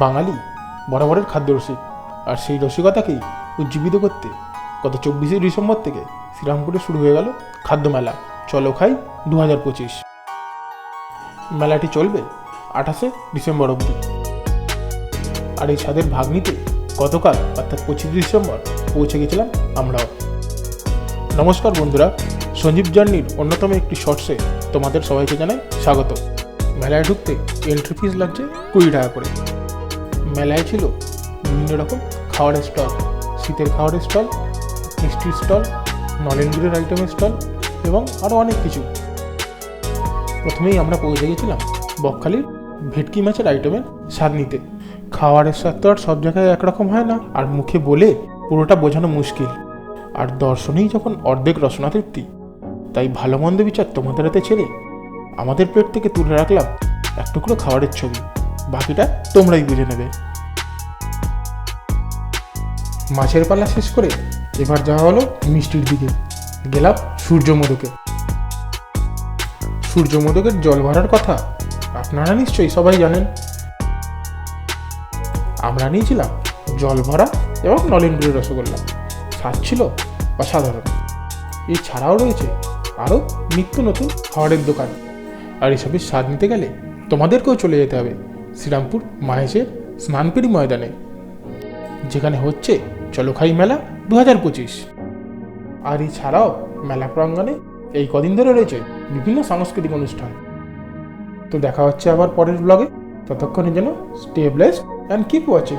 বাঙালি বরাবরের খাদ্য রসিক, আর সেই রসিকতাকেই উজ্জীবিত করতে গত 24শে ডিসেম্বর থেকে শ্রীরামপুরে শুরু হয়ে গেল খাদ্য মেলা চলো খাই 2025। মেলাটি চলবে 28শে ডিসেম্বর অবধি। আর এই ছাদের ভাগ নিতে গতকাল অর্থাৎ 25শে ডিসেম্বর পৌঁছে গেছিলাম আমরাও। নমস্কার বন্ধুরা, সঞ্জীব জার্নির অন্যতম একটি শর্টসে তোমাদের সবাইকে জানাই স্বাগত। মেলায় ঢুকতে এন্ট্রি ফিস লাগছে 20 টাকা করে। মেলায় ছিল বিভিন্ন রকম খাবারের স্টল, শীতের খাবারের স্টল, মিষ্টির স্টল, নলেন গুড়ের আইটেমের স্টল এবং আরও অনেক কিছু। প্রথমেই আমরা পৌঁছে গেছিলাম বকখালির ভেটকি মাছের আইটেমের স্বাদ নিতে। খাবারের স্বাদ তো আর সব জায়গায় একরকম হয় না, আর মুখে বলে পুরোটা বোঝানো মুশকিল। আর দর্শনেই যখন অর্ধেক রসনা তৃপ্তি, তাই ভালো মন্দ বিচার তোমাদের হাতে ছেড়ে আমাদের প্লেট থেকে তুলে রাখলাম এক টুকরো খাবারের ছবি, বাকিটা তোমরাই বুঝে নেবে। মাছের পালা শেষ করে এবার যাওয়া হলো মিষ্টির দিকে। গেলাম সূর্যমোদকে। সূর্যমোদকের জল ভরার কথা আপনারা নিশ্চয়ই সবাই জানেন। আমরা নিয়েছিলাম জল ভরা এবং নলেন গুড়ের রসগোল্লা। স্বাদ ছিল অসাধারণ। এছাড়াও রয়েছে আরও নিত্য নতুন খাবারের দোকান। আর এসবের স্বাদ নিতে গেলে তোমাদেরকেও চলে যেতে হবে শ্রীরামপুর মাহেশের স্নানপুরি ময়দানে, যেখানে হচ্ছে চলো খাই মেলা 2025। আর এছাড়াও মেলা প্রাঙ্গণে এই কদিন ধরে রয়েছে বিভিন্ন সাংস্কৃতিক অনুষ্ঠান। তো দেখা হচ্ছে আবার পরের ব্লগে। ততক্ষণের জন্য stay blessed and keep watching.